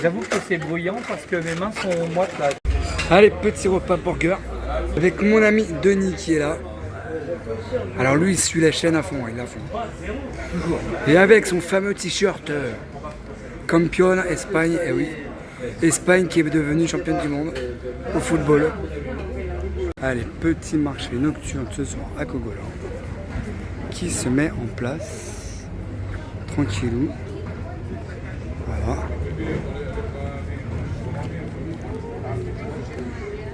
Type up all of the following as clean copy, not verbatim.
J'avoue que c'est bruyant parce que mes mains sont moites là. Allez, petit repas burger avec mon ami Denis qui est là. Alors lui il suit la chaîne à fond, il est à fond. Et avec son fameux t-shirt Campione Espagne, et oui, Espagne qui est devenue championne du monde au football. Allez, petit marché nocturne ce soir à Cogolin qui se met en place tranquillou. Voilà.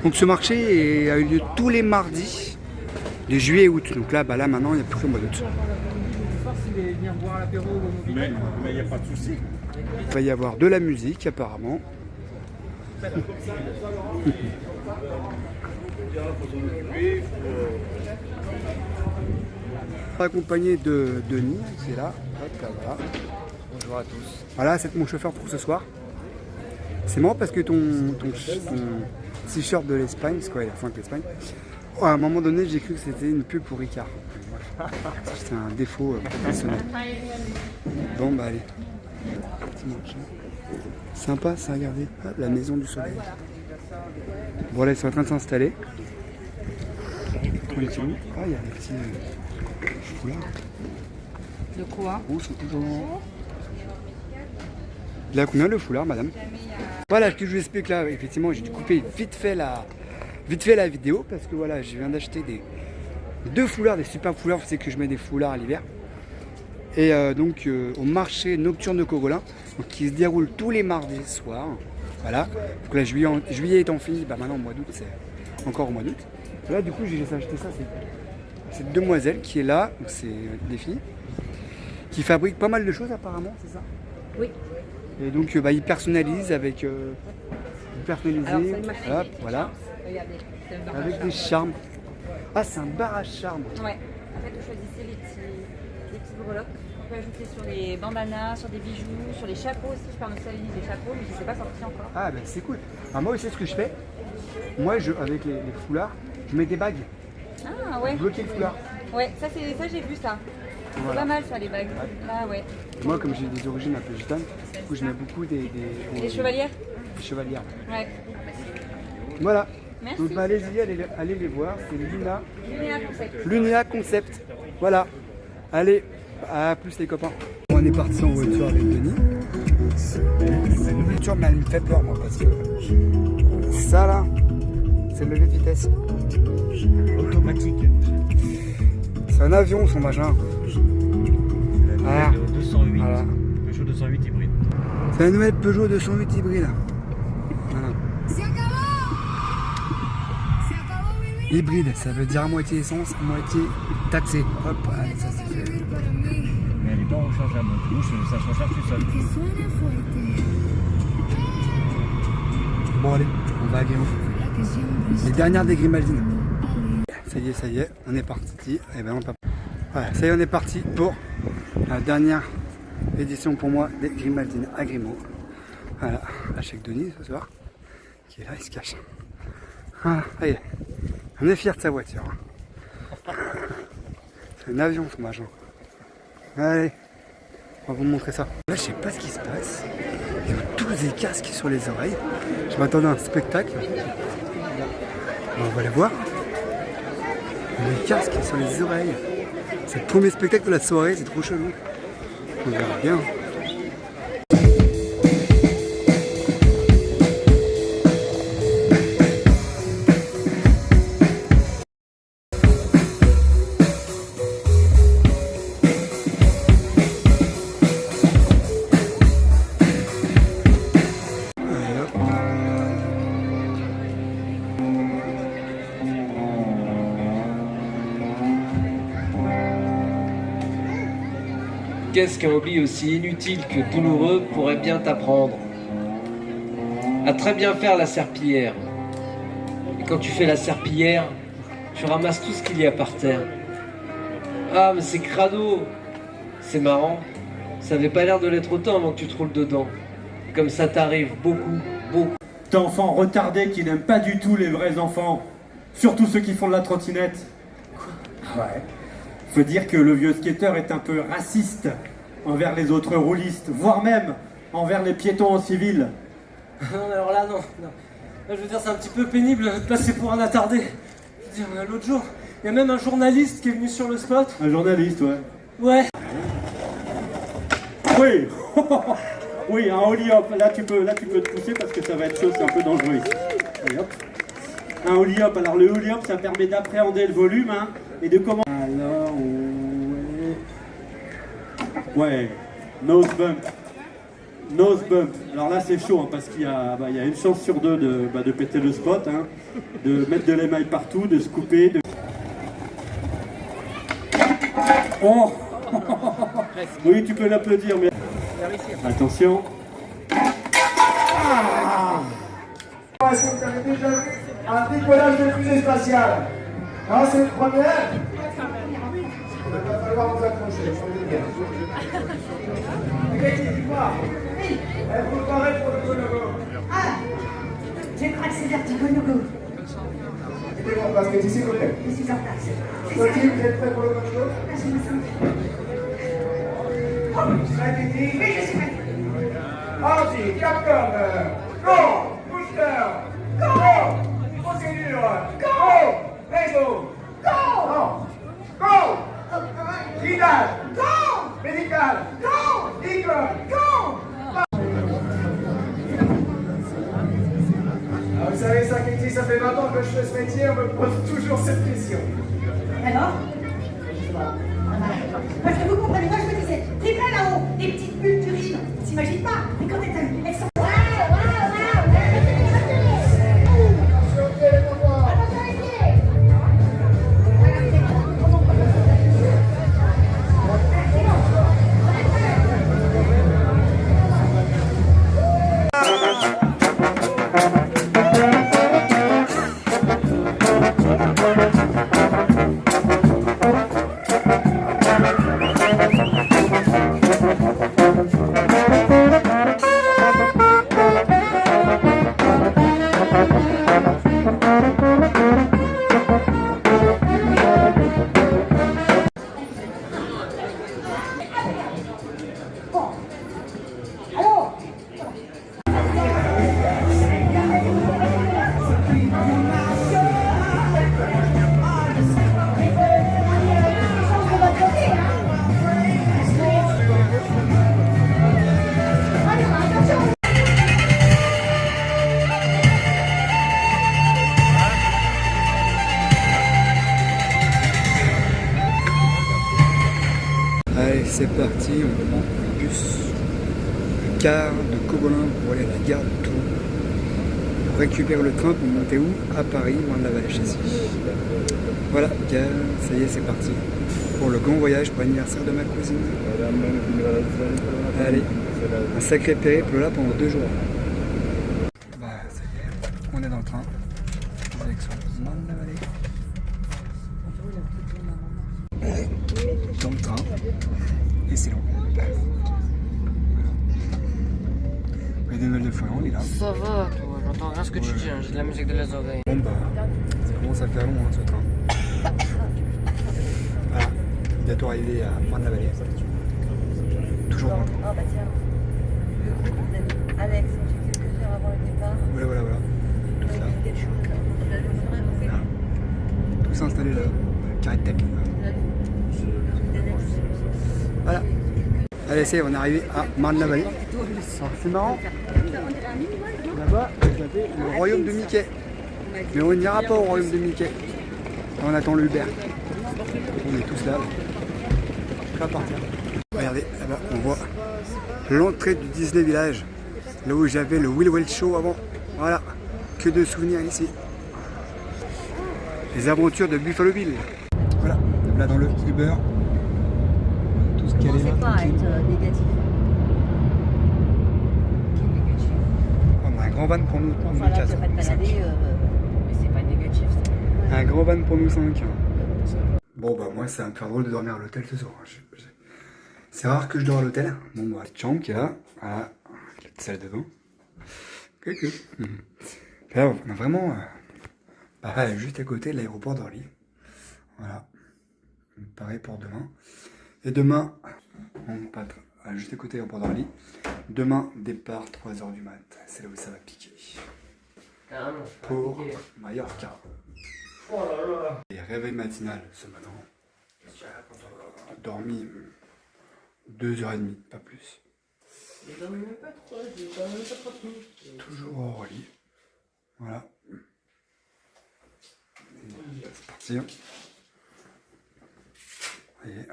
Donc ce marché a eu lieu tous les mardis de juillet et août. Donc là, là maintenant, il n'y a plus que le mois d'août. Mais il n'y a pas de souci. Il va y avoir de la musique apparemment. Accompagné de Denis, qui est là. Hop, là, voilà. Bonjour à tous. Voilà, c'est mon chauffeur pour ce soir. C'est marrant parce que ton t-shirt de l'Espagne, c'est quoi, il a fait avec l'Espagne. À un moment donné, j'ai cru que c'était une pub pour Ricard. C'est un défaut professionnel. Bon, bah allez. Sympa ça, regardez. Hop, la maison du soleil. Bon, là, ils sont en train de s'installer. Ah, il y a des petits foulards. De quoi? Oh, ils sont toujours... Il a combien le foulard, madame? Voilà, ce que je vous explique là, effectivement, j'ai dû couper vite fait la vidéo parce que voilà, je viens d'acheter deux foulards, des super foulards, c'est que je mets des foulards à l'hiver. Et donc au marché nocturne de Cogolin, donc, qui se déroule tous les mardis soirs. Voilà, donc là juillet étant fini, bah maintenant au mois d'août, c'est encore au mois d'août. Là du coup j'ai acheté ça, c'est cette demoiselle qui est là, donc c'est des filles, qui fabriquent pas mal de choses apparemment, c'est ça? Oui. Et donc ils personnalisent avec personnalisé, voilà, Regardez, c'est un bar à avec charme. des charmes. Ah, c'est un bar à charme. Ouais. En fait, vous choisissez les petits breloques. On peut ajouter sur les bandanas, sur des bijoux, sur les chapeaux aussi. Je personnalise les chapeaux, mais je ne sais pas sorti encore. Ah ben c'est cool. Alors, moi aussi ce que je fais, moi avec les foulards, je mets des bagues. Ah ouais. Bloquer le foulard. Ouais, ça j'ai vu ça. C'est Voilà. pas mal ça les bagues. Là ouais. Et moi comme j'ai des origines un peu gitanes, du coup je mets beaucoup des chevalières. des chevalières. Ouais. Voilà. Merci. Donc bah, allez-y, allez les voir, c'est Lunéa Concept. Lunéa Concept. Voilà. Allez, à plus les copains. On est parti en voiture avec Denis. Cette voiture, mais elle me fait peur moi parce que ça là, c'est le lever de vitesse. Automatique. C'est un avion son machin. La nouvelle 208. Voilà. Peugeot 208 hybride. C'est la nouvelle Peugeot 208 hybride. Voilà. Hybride, ça veut dire à moitié essence, à moitié taxé. Hop, allez, ça c'est fait. Mais elle n'est pas rechargeable. Du coup, ça se recharge tout seul. Bon allez, on va à Grimaud. Les dernières des Grimaldines. Ça y est, on est parti. Eh ben, voilà, ça y est, on est parti pour la dernière édition pour moi des Grimaldines à Grimaud. Voilà, là chez Denis ce soir, qui est là, il se cache. Voilà, allez, on est fiers de sa voiture. C'est un avion son machin. Allez, on va vous montrer ça. Là, je sais pas ce qui se passe. Ils ont tous des casques sur les oreilles. Je m'attendais à un spectacle. On va aller voir. Les casques sur les oreilles. C'est le premier spectacle de la soirée, c'est trop chelou. On verra bien. Qu'est-ce qu'un hobby aussi inutile que douloureux pourrait bien t'apprendre? À très bien faire la serpillière. Et quand tu fais la serpillière, tu ramasses tout ce qu'il y a par terre. Ah, mais c'est crado! C'est marrant. Ça avait pas l'air de l'être autant avant que tu te roules dedans. Comme ça t'arrive beaucoup, beaucoup. D'enfants retardés qui n'aiment pas du tout les vrais enfants. Surtout ceux qui font de la trottinette. Quoi? Ouais. Faut dire que le vieux skateur est un peu raciste envers les autres roulistes, voire même envers les piétons en civil. Non, alors là, non. Là, je veux dire, c'est un petit peu pénible de passer pour un attardé. Je veux dire, l'autre jour, il y a même un journaliste qui est venu sur le spot. Un journaliste, ouais. Ouais. Oui. Oui, un holly hop. Là, tu peux te pousser parce que ça va être chaud, c'est un peu dangereux ici. Allez, hop. Un holly hop. Alors le holly hop, ça permet d'appréhender le volume, hein, et de comment. Alors, ouais, nose bump. Nose bump. Alors là, c'est chaud, hein, parce qu'il y a, il y a une chance sur deux de péter le spot, hein, de mettre de l'émail partout, de se couper. Oh. Oui, tu peux l'applaudir, mais attention. Est-ce que vous avez déjà vu un décollage de fusée spatiale? Non, c'est une première. Il va falloir vous accrocher, ça veut dire. Betty, dis-moi. Oui. Êtes-vous paré pour le Go-No-Go? Ah, je crois que c'est Vertigo No-Go. Mettez votre basket ici, s'il vous plaît. Je suis en place. Sophie, vous êtes prêts pour le Go-No-Go? Là, je me sens. Prêt, Betty? Oui, je suis prête. Andy, Capcom, Go! Booster, Go! Procédure, Go! Réseau, Go! Go! Guidage, Go! Médical, Go! École, Go! Alors vous savez ça, Kitty, ça fait 20 ans que je fais ce métier, on me pose toujours cette question. Alors? Parce que vous comprenez pas, je me disais, t'es là là-haut, des petites bulles d'urine. T'imagines pas, mais quand elles sont. Allez, c'est parti, on prend le bus, le car de Cogolin pour aller à la gare de Tours. Pour récupérer le train pour monter où? À Paris, loin de la vallée Chessy. Voilà, gare, ça y est, c'est parti. Pour le grand voyage pour l'anniversaire de ma cousine. Allez, un sacré périple là pendant 2 jours. Bah, ça y est, on est dans le train. Direction loin de la vallée. Dans le train. Et c'est long. Il y a des nouvelles de foin, on est là. Ça va, toi, j'entends rien ce que tu dis, hein. J'ai de la musique de les oreilles. Bon bah, ça commence à faire long hein, ce train. Voilà, bientôt arrivé à Pointe-la-Vallée. Toujours dans le train. Ah bah tiens, Alex, j'ai quelque chose à faire avant le départ. Voilà. Tout ça. Quelque chose. désolé là, carré de tête. Voilà. Allez, c'est, on est arrivé à Marne-la-Vallée. Alors, c'est marrant. Là-bas, vous avez le royaume de Mickey. Mais on n'ira pas au royaume de Mickey. On attend le Uber. On est tous là. Prêts à partir. Regardez, là-bas, on voit l'entrée du Disney Village. Là où j'avais le Will Well Show avant. Voilà. Que de souvenirs ici. Les aventures de Buffalo Bill. Voilà. Là dans le Uber. Tout ce qu'elle est là. C'est pas être négatif. On a un grand van pour nous. Enfin là, tu vas pas te balader, mais c'est pas négatif. Un grand van pour nous 5. Bon bah moi c'est un peu drôle de dormir à l'hôtel ce soir. C'est rare que je dors à l'hôtel. Bon bah la chambre qui est là. Voilà. La petite salle de bain. Coucou. Là on a vraiment juste à côté de l'aéroport d'Orly. Voilà. Pareil pour demain. Et demain, on part juste à côté de l'aéroport d'Orly. Demain, départ 3h du mat. C'est là où ça va piquer. Pour Mallorca. Et réveil matinal ce matin. J'ai dormi 2h30, pas plus. Toujours au Orly. Voilà. C'est parti. Voyez.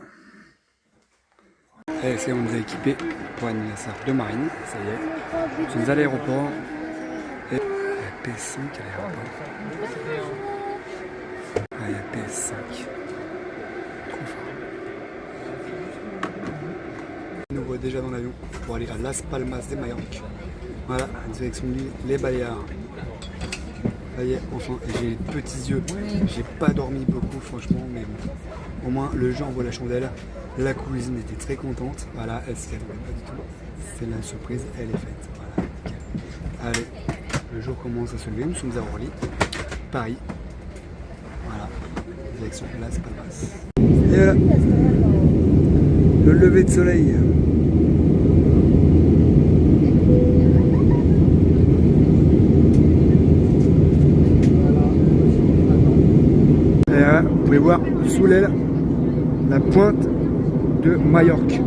Allez, c'est on nous a équipés pour l'anniversaire de Marine. Ça y est. Nous sommes à l'aéroport. Et la PS5 à l'aéroport. Ah, il y a PS5. Trop fort. On nous voit déjà dans l'avion pour aller à Las Palmas de Majorque. Voilà, direction les Baléares. Ça y est, enfin, j'ai les petits yeux. J'ai pas dormi beaucoup, franchement, mais bon. Au moins, le jeu envoie la chandelle. La cousine était très contente. Voilà, elle s'y attendait pas du tout. C'est la surprise, elle est faite. Voilà, nickel. Allez, le jour commence à se lever. Nous sommes à Orly, Paris. Voilà, direction Las Palmas. Et voilà, le lever de soleil. Et là, vous pouvez voir sous l'aile la pointe de Majorque.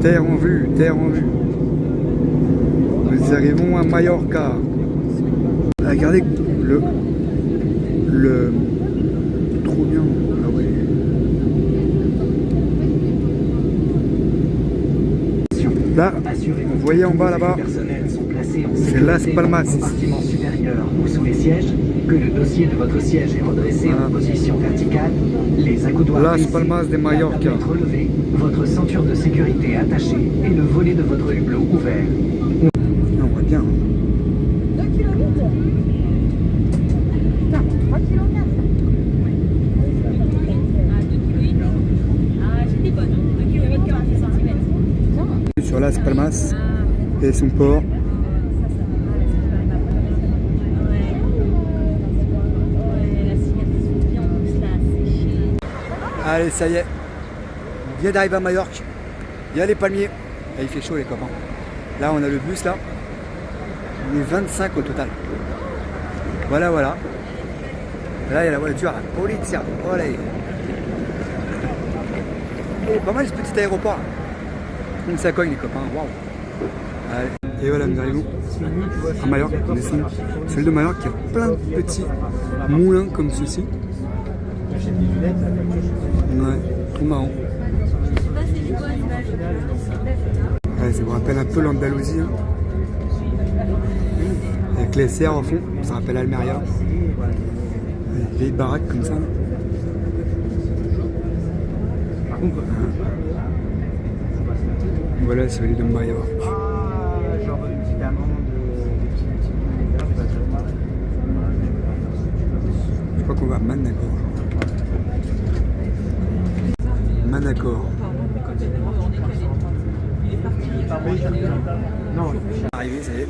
Terre en vue, terre en vue. Nous arrivons à Mallorca. Regardez le trop bien. Ah ouais. Là, vous voyez en bas là-bas, c'est Las Palmas. Compartiment supérieur ou sous les sièges, que le dossier de votre siège est redressé en position verticale, les accoudoirs Las Palmas de Mallorca. relevés, votre ceinture de sécurité attachée et le volet de votre hublot ouvert. On voit bien. 2 km. Putain, 3 km. Ah, 2 km. Ah, j'étais bonne. 2 km 48 cm. Sur Las Palmas et son port. Allez, ça y est, on vient d'arriver à Majorque, il y a les palmiers, et il fait chaud les copains. Là on a le bus là, on est 25 au total. Voilà, voilà. Là il y a la voiture, la polizia, voilà. Et pas mal ce petit aéroport là. Comme ça cogne les copains, waouh. Allez, et voilà, nous arrivons à Majorque, on descend. Celle de Majorque, il y a plein de petits moulins comme ceci. Ouais, trop marrant. Ouais, ça me rappelle un peu l'Andalousie. Hein. Avec les serres au fond, ça rappelle Almeria. Des vieilles baraques comme ça. Voilà celui de Majorque. Je crois qu'on va à Manacor. Manacor. Non, arrivé, ça y est. En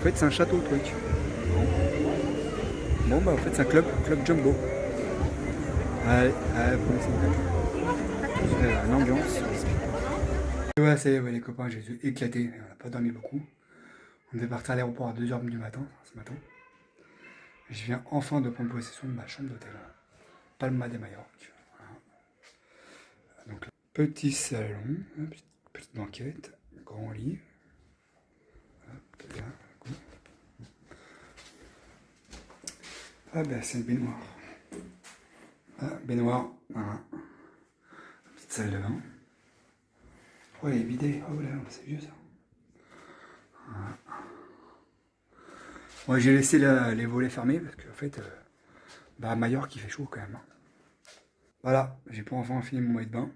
fait, c'est un château le truc. Bon, bah, en fait, c'est un club jumbo. Allez, une ambiance. Et voilà, ça y est, ouais, les copains, j'ai éclaté. On n'a pas dormi beaucoup. On devait partir à l'aéroport à 2h du matin, ce matin. Et je viens enfin de prendre possession de ma chambre d'hôtel. Palma de Majorque. Voilà. Donc, petit salon, petite banquette, grand lit. Hop, là. Ah ben c'est une baignoire. Ah, baignoire, voilà. Petite salle de bain. Oh, elle est bidée. Oh là, c'est vieux ça. Voilà. Moi j'ai laissé les volets fermés parce qu'en fait, à Majorque il fait chaud quand même. Hein. Voilà, j'ai pour enfin fini mon maillot de bain.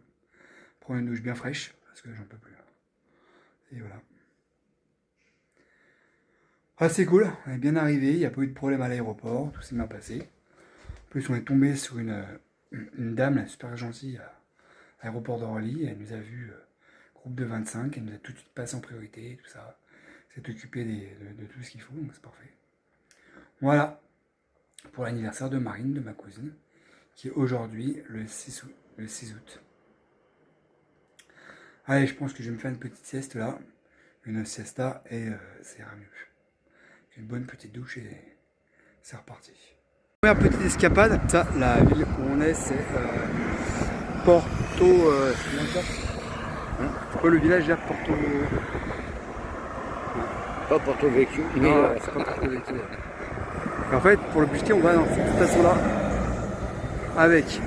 Prendre une douche bien fraîche parce que j'en peux plus. Et voilà. Ah, c'est cool, on est bien arrivé, il n'y a pas eu de problème à l'aéroport, tout s'est bien passé. En plus, on est tombé sur une dame là, super gentille à l'aéroport d'Orly. Elle nous a vu, groupe de 25, elle nous a tout de suite passé en priorité, tout ça. Elle s'est occupée de tout ce qu'il faut, donc c'est parfait. Voilà, pour l'anniversaire de Marine, de ma cousine, qui est aujourd'hui le 6 août. Allez, je pense que je vais me faire une petite sieste là, une siesta, et ça ira mieux. Une bonne petite douche et c'est reparti. Première petite escapade, ça, la ville où on est, c'est Porto. C'est quoi le village là, Porto? Pas Porto Vecchio. Non, c'est pas Porto Vecchio. Et en fait, pour le budget, on va dans cette station-là avec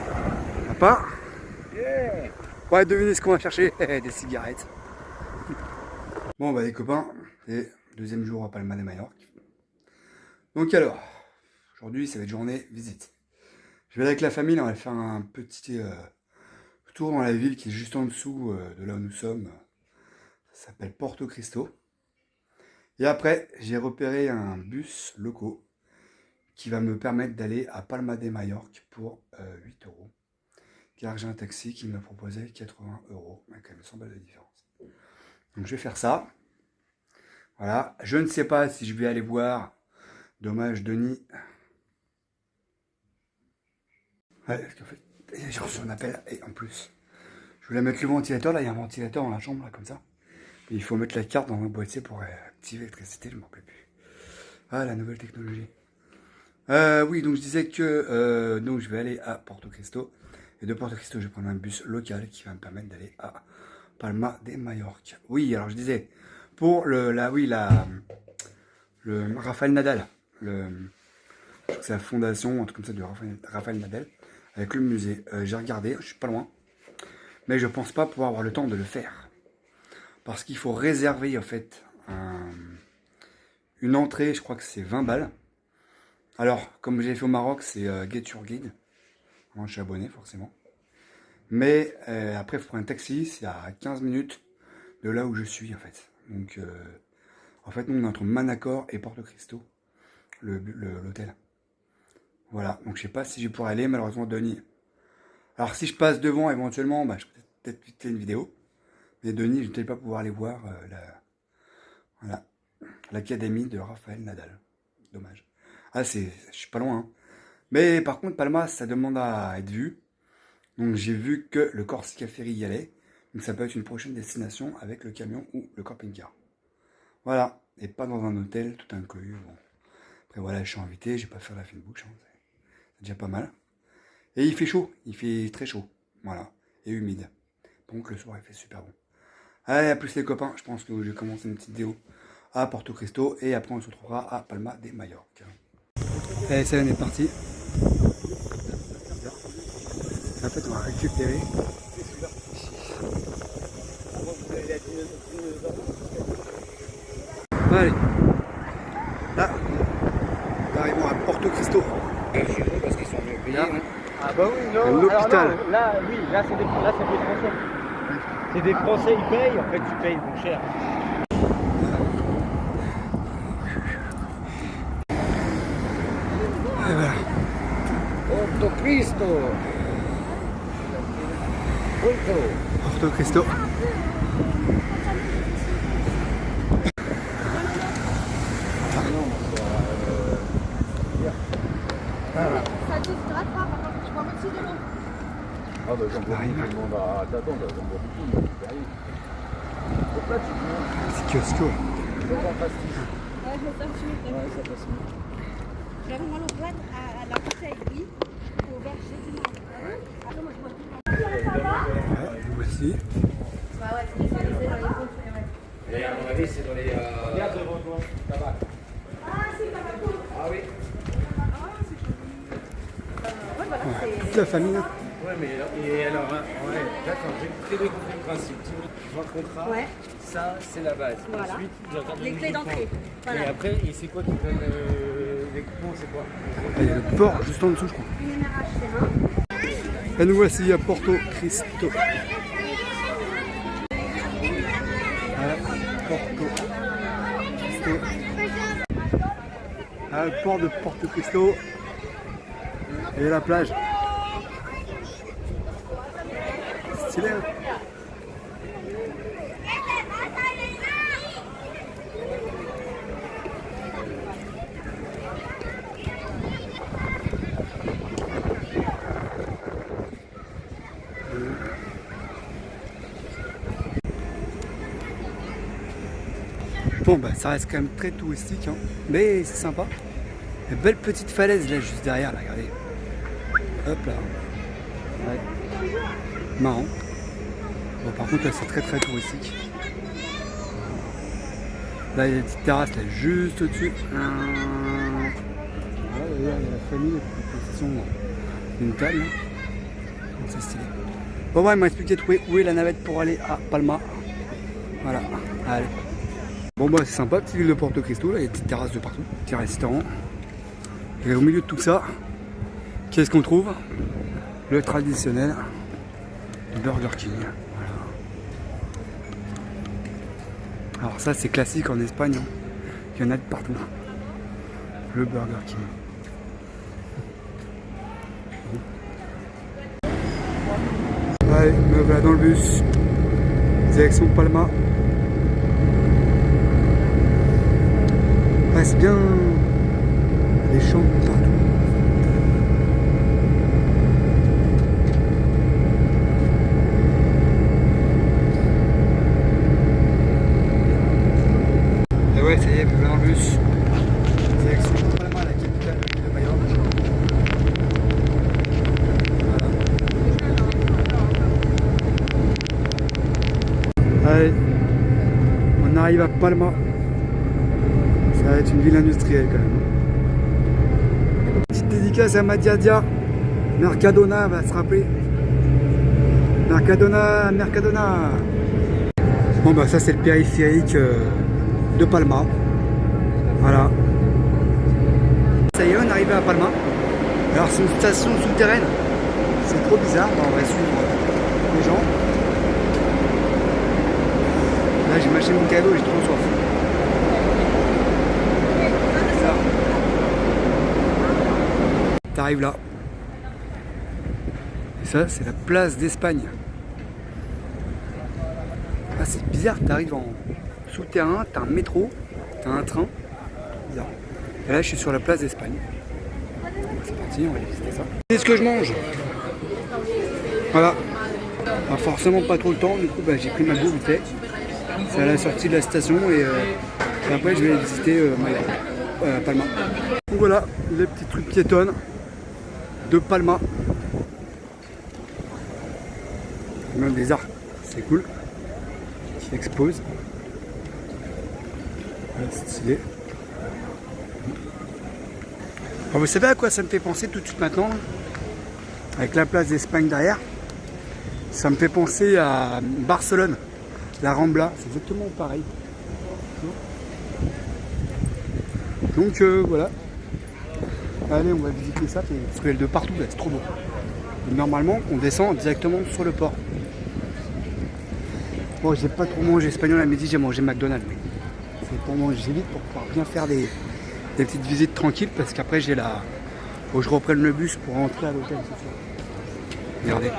papa. Yeah. Ouais, devinez ce qu'on va chercher. Des cigarettes. Bon, bah, les copains, c'est deuxième jour à Palma de Majorque. Donc alors, aujourd'hui, ça va être journée visite. Je vais aller avec la famille, on va faire un petit tour dans la ville qui est juste en dessous de là où nous sommes. Ça s'appelle Porto Cristo. Et après, j'ai repéré un bus local qui va me permettre d'aller à Palma de Majorque pour 8 €. Car j'ai un taxi qui me proposait 80 €, mais quand même 100 balles de différence. Donc je vais faire ça. Voilà, je ne sais pas si je vais aller voir. Dommage, Denis. Ouais, parce qu'en fait, j'ai reçu un appel et en plus, je voulais mettre le ventilateur. Là, il y a un ventilateur dans la chambre, là, comme ça. Et il faut mettre la carte dans un boîtier pour activer l'électricité, je ne m'en rappelle plus. Ah, la nouvelle technologie. Oui, donc je disais que donc je vais aller à Porto Cristo. Et de Porto Cristo, je vais prendre un bus local qui va me permettre d'aller à Palma de Majorque. Oui, alors je disais, pour le Rafael Nadal. C'est la fondation, un truc comme ça, de Rafael Nadal, avec le musée. J'ai regardé, je suis pas loin, mais je pense pas pouvoir avoir le temps de le faire. Parce qu'il faut réserver, en fait, une entrée, je crois que c'est 20 balles. Alors, comme j'ai fait au Maroc, c'est Get Your Guide. Moi, je suis abonné, forcément. Mais après, il faut prendre un taxi, c'est à 15 minutes de là où je suis, en fait. Donc, en fait, nous, on est entre Manacor et Porto Cristo. L'hôtel. Voilà, donc je sais pas si je vais pouvoir aller, malheureusement, Denis. Alors si je passe devant, éventuellement, bah, je peux peut-être tweeter une vidéo. Mais Denis, je ne vais pas pouvoir aller voir l'académie de Rafael Nadal. Dommage. Ah, je suis pas loin. Hein. Mais par contre, Palma, ça demande à être vu. Donc j'ai vu que le Corsica Ferry y allait. Donc ça peut être une prochaine destination avec le camion ou le camping-car. Voilà, et pas dans un hôtel tout inclus. Bon. Après voilà, je suis invité, je vais pas faire la fine bouche, hein. C'est déjà pas mal. Et il fait chaud, il fait très chaud, voilà, et humide. Donc le soir il fait super bon. Allez, à plus les copains, je pense que je vais commencer une petite vidéo à Porto Cristo et après on se retrouvera à Palma de Majorque. Allez, ça on est parti. En fait on va récupérer. Allez, là, nous arrivons à Porto Cristo. Parce qu'ils sont mieux payés. Là, Ah bah oui, non. l'hôpital. Alors non, là, oui, là c'est des Français. C'est des Français, ils payent, en fait tu payes donc cher. Et voilà. Porto Cristo. Porto Cristo. Ça te grave pas, par contre, je prends aussi de l'eau. Ah bah j'en vois tout le monde à t'attendre, j'en vois beaucoup, mais c'est Petit kiosco. faut qu'on fasse ici. Ouais, je vais faire suivre. Ouais, ça peut se mettre. J'avais mal au bras à la bouteille, oui. Au verre, j'ai du mal. Voici. Ouais, ouais, c'est spécialisé dans les groupes. Et à mon avis, c'est dans les. Regarde devant toi, tabac. Ah, c'est pas mal. Ah oui. Ouais, voilà, c'est. Toute la famille. Hein. Ouais, mais et alors, hein, ouais, d'accord, j'ai très bien compris le principe. Tu vois le contrat, Ouais. ça c'est la base. Voilà. Ensuite, j'entends Les clés d'entrée. Voilà. Et après, et c'est quoi qui donne les coupons, c'est quoi? Ah, il y a le port juste en dessous, je crois. Une MRH, c'est un. Et nous voici à Porto Cristo. Voilà, Porto Cristo. Ah, le port de Porto Cristo. Et la plage. Stylé, hein. Bon bah ça reste quand même très touristique, hein. Mais c'est sympa. Une belle petite falaise là juste derrière là, regardez. Hop là. Ouais. Marrant. Bon par contre là c'est très très touristique. Là il y a une petite terrasse là juste au-dessus. Voilà, il y a la famille en possession d'une table. Là. Donc c'est stylé. Bon ouais, il m'a expliqué où est la navette pour aller à Palma. Voilà, allez. Bon bah c'est sympa, petite ville de Porto Cristo, là il y a des petites terrasses de partout, petits restaurants. Et au milieu de tout ça, qu'est-ce qu'on trouve? Le traditionnel Burger King. Voilà. Alors ça c'est classique en Espagne, hein. Il y en a de partout. Le Burger King. Allez, me voilà dans le bus. Direction Palma. Ah, c'est bien les champs partout. Et ouais, ça y est, me voilà dans le bus. Direction Palma, la capitale de Majorque. Voilà. Allez, on arrive à Palma. Ça va être une ville industrielle quand même. Petite dédicace à Madiadia. Mercadona va se rappeler. Mercadona, Mercadona. Bon bah ça c'est le périphérique de Palma. Voilà. Ça y est, on est arrivé à Palma. Alors c'est une station souterraine. C'est trop bizarre. Bah, on va suivre les gens. Là j'ai mâché mon cadeau et j'ai trop soif. T'arrives là. Et ça, c'est la place d'Espagne. Ah, c'est bizarre, t'arrives en souterrain, t'as un métro, t'as un train. Bizarre. Et là, je suis sur la place d'Espagne. C'est parti, on va aller visiter ça. Qu'est-ce que je mange? Voilà. Alors, forcément, pas trop le temps, du coup, bah, j'ai pris ma bouffe vite fait. C'est à la sortie de la station et après, je vais visiter Palma. Donc voilà, les petites rues piétonnes de Palma. Même des arcs, c'est cool. Qui exposent. Voilà, c'est stylé. Alors, vous savez à quoi ça me fait penser tout de suite maintenant? Avec la place d'Espagne derrière. Ça me fait penser à Barcelone. La Rambla, c'est exactement pareil. Donc voilà. Allez, on va visiter ça parce qu'il y a de partout là, c'est trop beau. Et normalement, on descend directement sur le port. Bon, j'ai pas trop mangé espagnol à midi, j'ai mangé McDonald's. C'est pour manger vite pour pouvoir bien faire des petites visites tranquilles parce qu'après j'ai la. Faut que je reprenne le bus pour rentrer à l'hôtel, c'est ça. Regardez.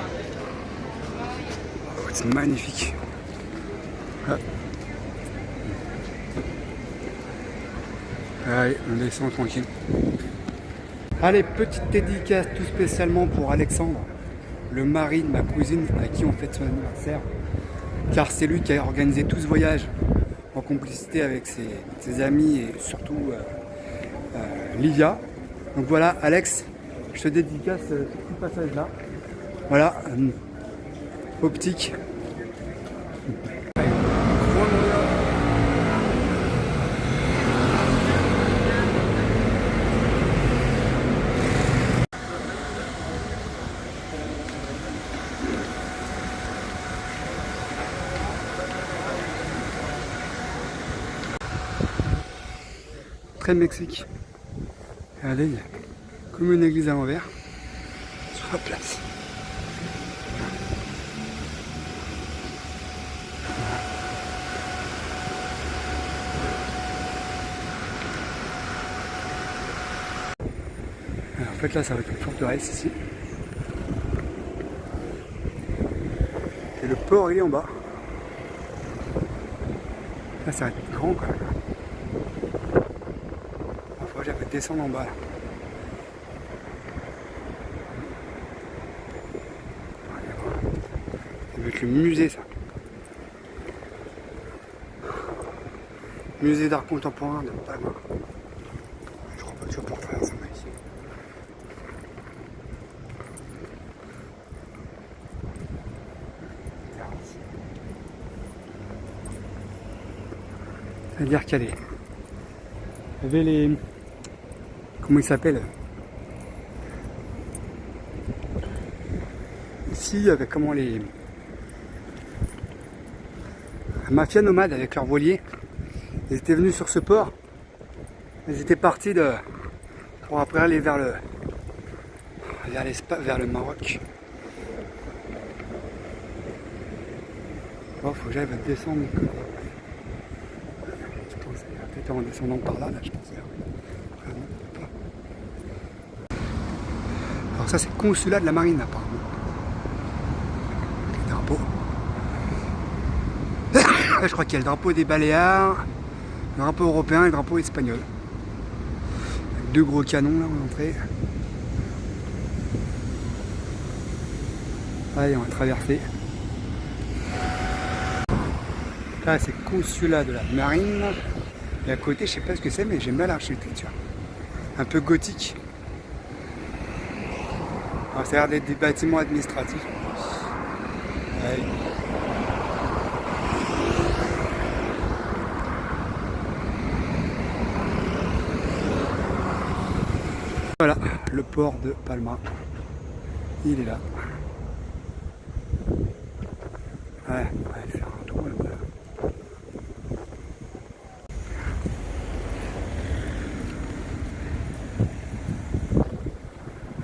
Oh, c'est magnifique. Ah. Allez, on descend tranquille. Allez, petite dédicace tout spécialement pour Alexandre, le mari de ma cousine à qui on fête son anniversaire. Car c'est lui qui a organisé tout ce voyage en complicité avec ses amis et surtout Livia. Donc voilà, Alex, je te dédicace ce petit passage là. Voilà, optique. Très Mexique. Regardez, il y a comme une église à l'envers sur la place. Alors, en fait là ça va être une forteresse ici. Et le port il est en bas. Là ça va être grand quand même. Parfois j'avais descendre en bas là. Ça va être le musée ça. Musée d'art contemporain de Palma. Je crois pas que tu vas pouvoir faire ça ici. C'est-à-dire qu'il y avait les... Comment ils s'appellent? Ici, il y avait comment les mafias nomades avec leurs voiliers. Ils étaient venus sur ce port. Ils étaient partis pour après aller vers le Maroc. Oh, faut que j'aille descendre de côté. Je pense peut-être en descendant par là, je pensais. Alors ça c'est le consulat de la marine apparemment. Les drapeaux. Là, je crois qu'il y a le drapeau des Baléares, le drapeau européen et le drapeau espagnol. Avec deux gros canons là en entrée. Allez, on va traverser. Là c'est le consulat de la marine. Et à côté, je sais pas ce que c'est, mais j'aime bien l'architecture. Un peu gothique. Alors, ça a l'air d'être des bâtiments administratifs. Ouais. Voilà, le port de Palma. Il est là. Ouais, on va faire un tour là-bas.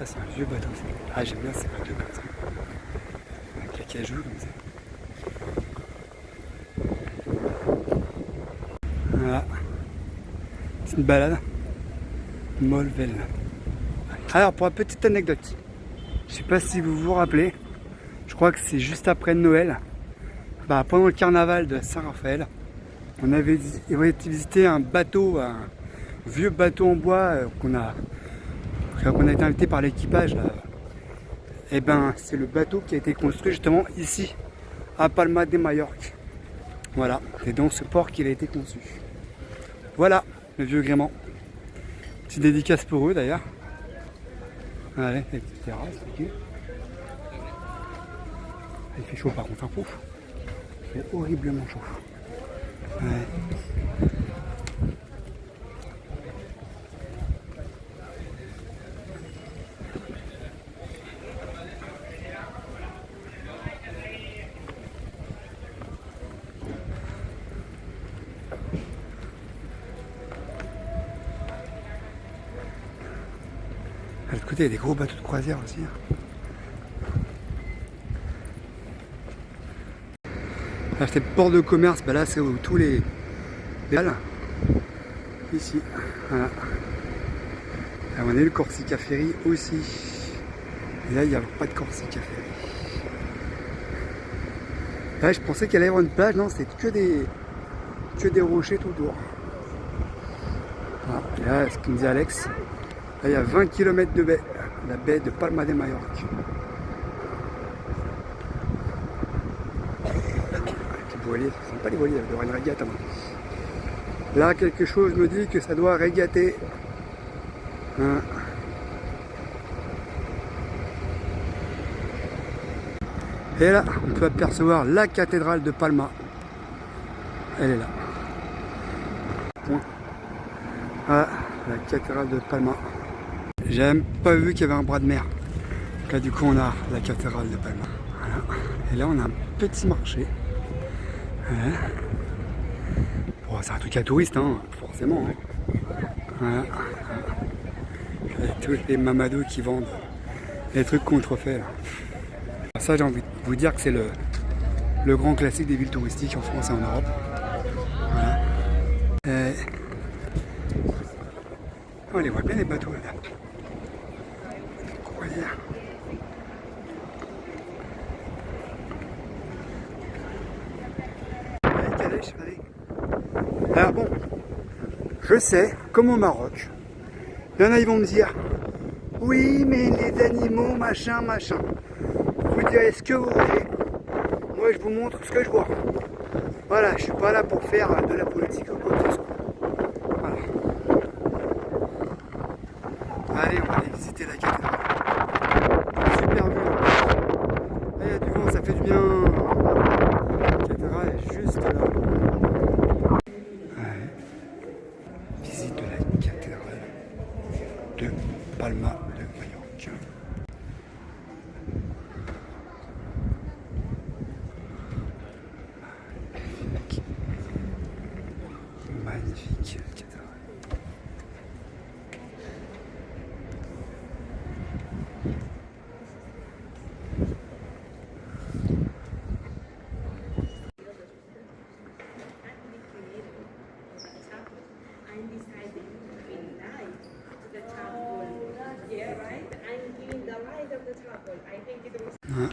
Ah, c'est un vieux bateau. Ah, j'aime bien ces bateaux comme ça. Avec les cajous comme ça. Voilà. C'est une balade. Molvel. Alors, pour une petite anecdote. Je sais pas si vous vous rappelez. Je crois que c'est juste après Noël. Pendant le carnaval de Saint-Raphaël. On avait été visiter un bateau, un vieux bateau en bois qu'on a été invité par l'équipage. Et ben c'est le bateau qui a été construit justement ici, à Palma de Mallorca. Voilà, c'est dans ce port qu'il a été conçu. Voilà, le vieux gréement. Petite dédicace pour eux d'ailleurs. Allez, les petites terrasses, ok. Il fait chaud par contre, un peu. Il fait horriblement chaud. Ouais. De l'autre côté, il y a des gros bateaux de croisière aussi. Là, c'était le port de commerce. Là, c'est où tous les dalles. Ici. Voilà. Là, on est le Corsica Ferry aussi. Et là, il n'y a pas de Corsica Ferry. Là, je pensais qu'il allait y avoir une plage. Non, c'était que des rochers tout autour. Voilà. Et là, ce que me dit Alex. Là, il y a 20 km de baie, la baie de Palma de Mallorca. Avec les voiliers, ce ne sont pas les voiliers, il y aura une régate à moi. Là, quelque chose me dit que ça doit régater. Hein. Et là, on peut apercevoir la cathédrale de Palma. Elle est là. Point. Voilà, la cathédrale de Palma. J'ai même pas vu qu'il y avait un bras de mer. Donc là, du coup, on a la cathédrale de Palma. Voilà. Et là, on a un petit marché. Voilà. Bon, c'est un truc à touristes, hein, forcément. Hein. Voilà. Avec tous les mamadous qui vendent les trucs contrefaits. Là. Ça, j'ai envie de vous dire que c'est le grand classique des villes touristiques en France et en Europe. Voilà. On les voit bien les bateaux là. Croisière. Allez, calèche, allez. Alors bon, je sais, comme au Maroc, il y en a, ils vont me dire oui, mais les animaux, machin, machin. Vous direz ce que vous voulez. Moi, je vous montre ce que je vois. Voilà, je suis pas là pour faire de la politique ou quoi que ce soit. Voilà. Allez, on va aller visiter la cathédrale. Super vue. Là, il y a du vent, ça fait du bien. La cathédrale est juste là. Allez. Visite de la cathédrale de Palma de Majorque. Magnifique cathédrale. Ah,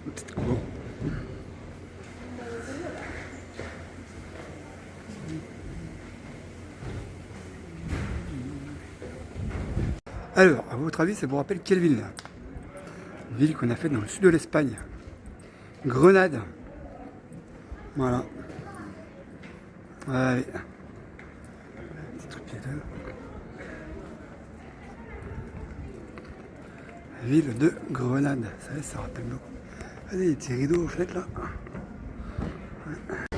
une petite cour. Alors, à votre avis, ça vous rappelle quelle ville? Une ville qu'on a faite dans le sud de l'Espagne. Grenade. Voilà. Allez. Petit truc piéton. Ville de Grenade. Ça rappelle beaucoup. Allez, des petits rideaux aux fenêtres là.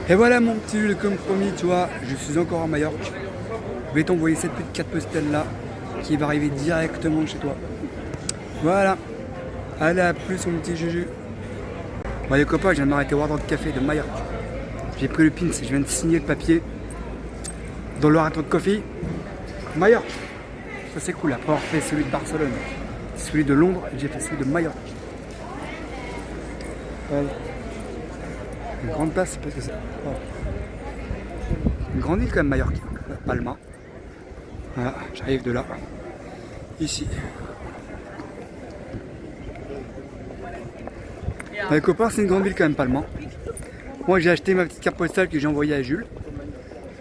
Et voilà mon petit Jules, comme promis, tu vois, je suis encore à Majorque. Je vais t'envoyer cette petite carte postale là qui va arriver directement chez toi. Voilà. Allez, à plus mon petit Juju. Bon les copains, je viens de m'arrêter voir dans le café de Majorque. J'ai pris le pins, je viens de signer le papier dans le Hard Rock Coffee. Majorque. Ça c'est cool, après avoir fait celui de Barcelone, celui de Londres, j'ai fait celui de Majorque. Voilà. Une grande place, parce que c'est... Oh. Une grande île quand même, Majorque. Palma. Voilà, j'arrive de là. Ici. Les copains, c'est une grande ville quand même, Palma. Moi, j'ai acheté ma petite carte postale que j'ai envoyée à Jules.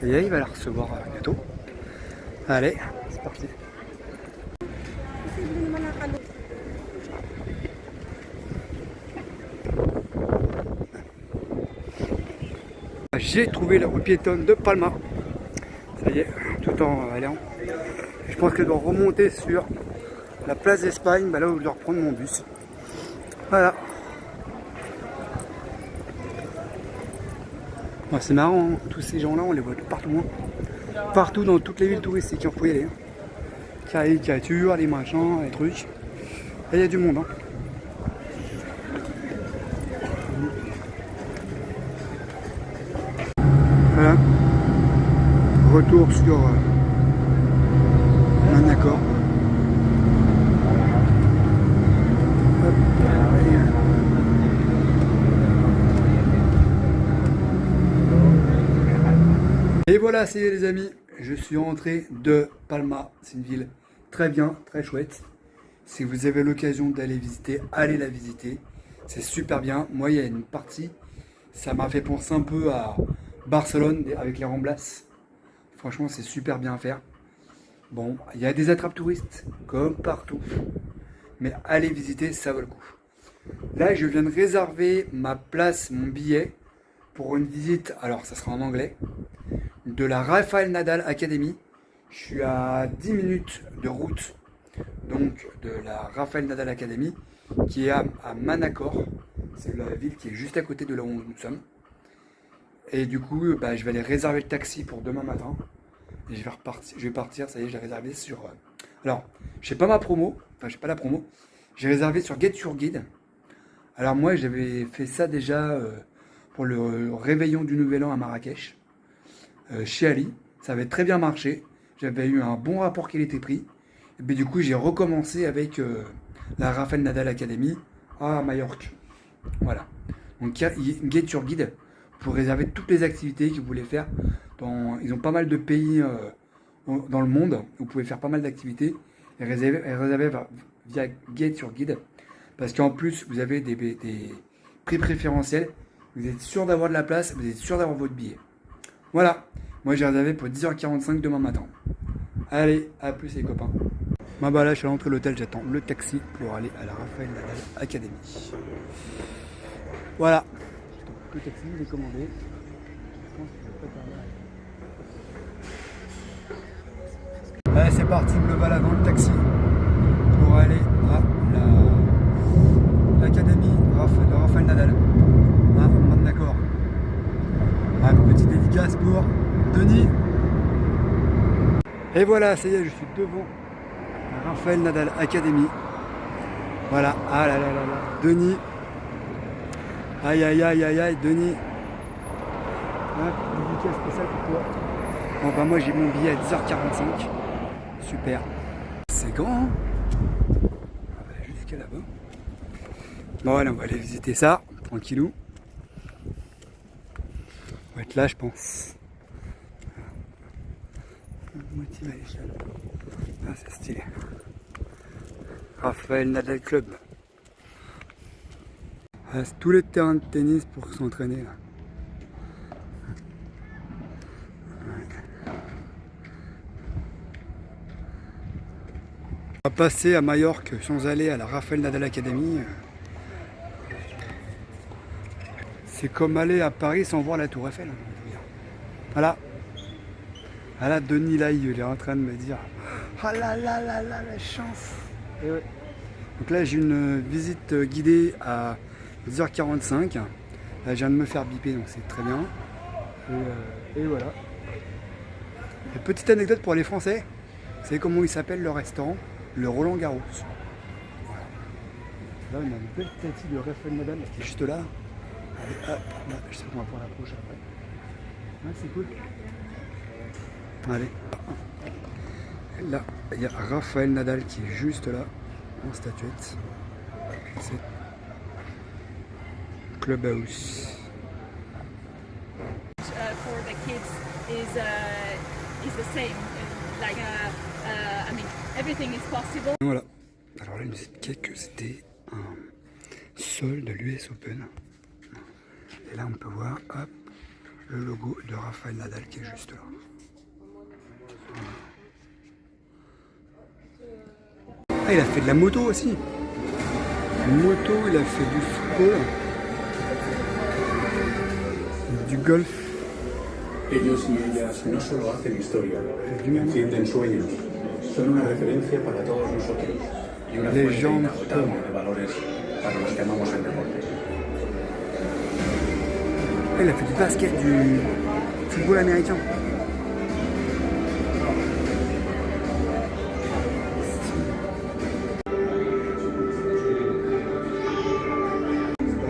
Et il va la recevoir bientôt. Allez, c'est parti. J'ai trouvé la rue piétonne de Palma. Ça y est, tout en allant. Je pense qu'elle doit remonter sur la place d'Espagne, bah là où je dois reprendre mon bus. Voilà. Bon, c'est marrant, hein. Tous ces gens-là, on les voit partout. Hein. Partout dans toutes les villes touristiques, il faut y aller. Hein. Caricatures, les machins, les trucs. Et il y a du monde. Hein. Voilà. Retour sur un accord. Et voilà, c'est les amis, je suis rentré de Palma. C'est une ville très bien, très chouette. Si vous avez l'occasion d'aller visiter, allez la visiter. C'est super bien. Moi, il y a une partie, ça m'a fait penser un peu à Barcelone avec les Ramblas. Franchement, c'est super bien à faire. Bon, il y a des attrapes touristes, comme partout. Mais allez visiter, ça vaut le coup. Là, je viens de réserver ma place, mon billet, pour une visite. Alors, ça sera en anglais. Une de la Rafael Nadal Academy. Je suis à 10 minutes de route donc de la Rafael Nadal Academy qui est à Manacor. C'est la ville qui est juste à côté de là où nous sommes. Et du coup, je vais aller réserver le taxi pour demain matin. Et je vais partir, ça y est, je l'ai réservé sur... Alors, je sais pas ma promo, enfin je sais pas la promo. J'ai réservé sur Get Your Guide. Alors moi, j'avais fait ça déjà pour le réveillon du Nouvel An à Marrakech, chez Ali. Ça avait très bien marché. J'avais eu un bon rapport qualité-prix. Et puis du coup, j'ai recommencé avec la Rafael Nadal Academy à Majorque. Voilà. Donc Get Your Guide pour réserver toutes les activités que vous voulez faire. Ils ont pas mal de pays dans le monde où vous pouvez faire pas mal d'activités et réserver via Get Your Guide. Parce qu'en plus, vous avez des prix préférentiels. Vous êtes sûr d'avoir de la place, vous êtes sûr d'avoir votre billet. Voilà. Moi, j'ai réservé pour 10h45 demain matin. Allez, à plus les copains. Là, je suis à l'entrée de l'hôtel, j'attends le taxi pour aller à la Rafael Nadal Academy. Voilà. Le taxi, il est commandé. Je pense qu'il va pas tarder. Allez, c'est parti, me voilà dans le taxi pour aller à l'Académie de Rafael Nadal. Ah, d'accord. Ah, une petite dédicace pour Denis. Et voilà, ça y est, je suis devant la Rafael Nadal Academy. Voilà, ah là là là là, Denis. Aïe aïe aïe aïe aïe, Denis. Hop, dédicace spéciale pour toi. Bon moi j'ai mon billet à 10h45. Super. C'est grand. Jusqu'à là-bas. Bon allez, on va aller visiter ça, tranquillou. On va être là je pense. Motive à l'échelle. Ah c'est stylé. Rafael Nadal Club. Ah, c'est tous les terrains de tennis pour s'entraîner là. On va passer à Majorque sans aller à la Rafael Nadal Academy. C'est comme aller à Paris sans voir la Tour Eiffel. Voilà. Ah là, Denis là, il est en train de me dire ah là là là là la chance. Et ouais. Donc là j'ai une visite guidée à 10h45. Là je viens de me faire biper donc c'est très bien. Et voilà. Et petite anecdote pour les Français. Vous savez comment il s'appelle le restaurant? Le Roland Garros. Voilà. Là on a une belle statue de Rafael Nadal qui est juste là. Allez, hop, là, je sais qu'on va pouvoir l'approcher après. Ouais, c'est cool. Allez. Là, il y a Rafael Nadal qui est juste là, en statuette. C'est Clubhouse. For the kids is the same. Like, I mean, everything is possible. Voilà. Alors là, il nous expliquait que c'était un sol de l'US Open. Et là, on peut voir, hop, le logo de Rafael Nadal qui est juste là. Ah, il a fait de la moto aussi. Une moto, il a fait du football, du golf. Ellos y ellas no solo hacen historia, encienden sueños, son una referencia para todos nosotros y una fuente inagotable de valores para los que amamos el deporte. Il a fait du basket, du football américain.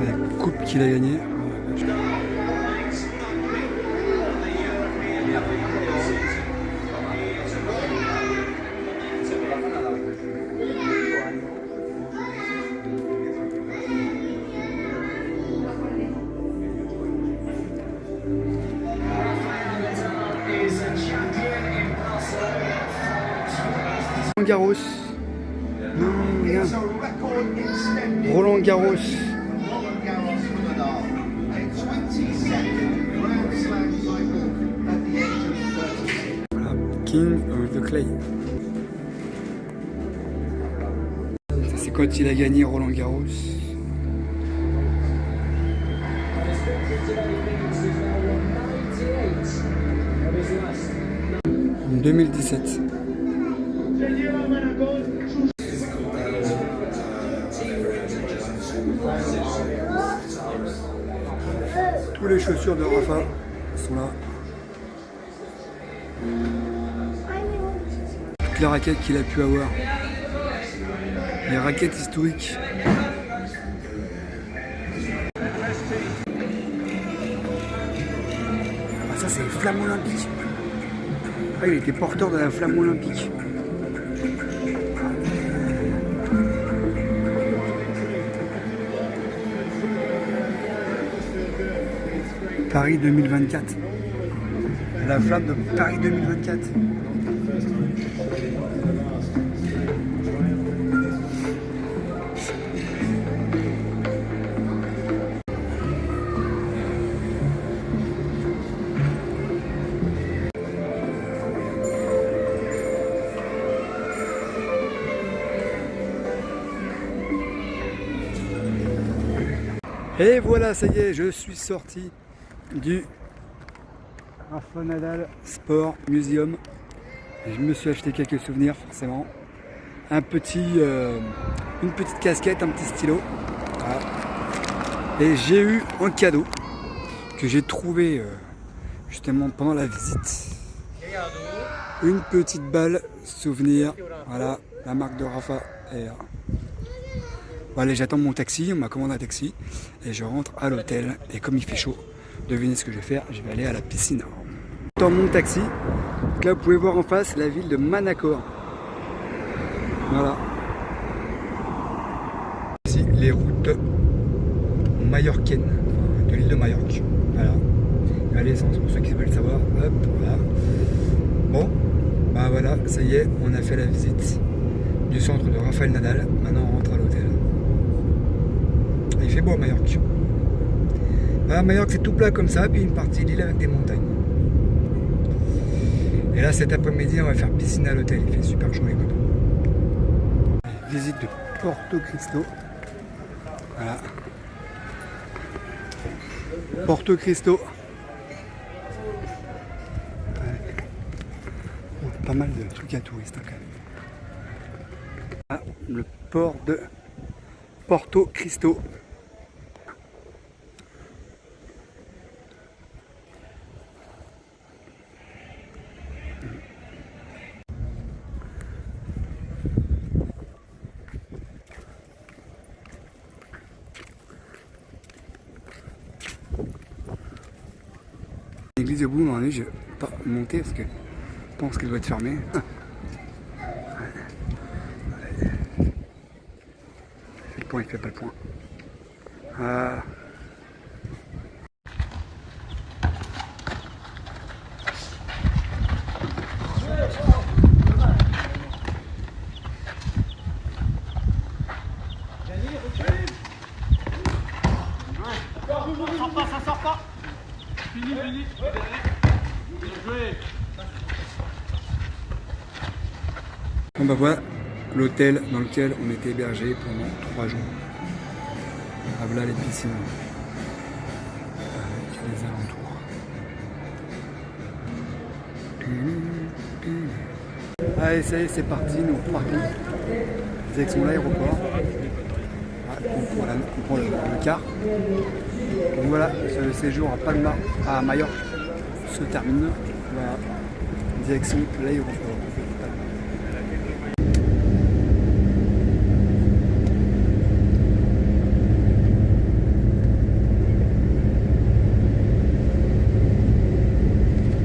La coupe qu'il a gagnée. Roland Garros. Non, regarde. Roland Garros. Voilà. King of the Clay. C'est quand il a gagné Roland Garros. 2017. Tous les chaussures de Rafa sont là. Toutes les raquettes qu'il a pu avoir. Les raquettes historiques. Ah, ça c'est les flammes olympiques. Ah, il était porteur de la flamme olympique. Paris 2024. La flamme de Paris 2024. Et voilà, ça y est, je suis sorti du Rafa Nadal Sport Museum. Et je me suis acheté quelques souvenirs forcément. Une petite casquette, un petit stylo. Voilà. Et j'ai eu un cadeau que j'ai trouvé justement pendant la visite. Une petite balle souvenir. Voilà, la marque de Rafa. Et, voilà, j'attends mon taxi, on m'a commandé un taxi et je rentre à l'hôtel. Et comme il fait chaud, devinez ce que je vais faire, je vais aller à la piscine. Dans mon taxi, là vous pouvez voir en face la ville de Manacor. Voilà. Ici les routes majorcaines, de l'île de Majorque. Voilà. À l'essence pour ceux qui veulent savoir. Hop, voilà. Bon, bah voilà, ça y est, on a fait la visite du centre de Rafael Nadal. Maintenant on rentre à l'hôtel. Il fait beau à Majorque. À Majorque c'est tout plat comme ça, puis une partie de l'île avec des montagnes. Et là cet après-midi on va faire piscine à l'hôtel, il fait super chaud les motos. Visite de Porto Cristo. Voilà. Porto Cristo. Ouais. Pas mal de trucs à touristes hein, quand même. Ah, le port de Porto Cristo. L'église au bout, non, je vais pas monter parce que je pense qu'elle doit être fermée. Il fait le point, il fait pas le point. Ah. Ça sort pas. Fini. Bien joué. Bon bah voilà l'hôtel dans lequel on était hébergé pendant 3 jours. Ah voilà les piscines avec les alentours. Allez ça y est c'est parti, nous partons direction l'aéroport. On prend le car. Donc voilà, le séjour à Palma, à Majorque, se termine. Voilà, direction l'aéroport.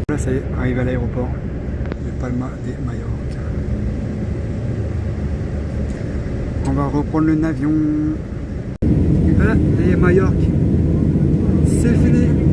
Voilà, ça y est, arrive à l'aéroport de Palma de Majorque. On va reprendre le avion. Voilà, et Majorque, c'est fini.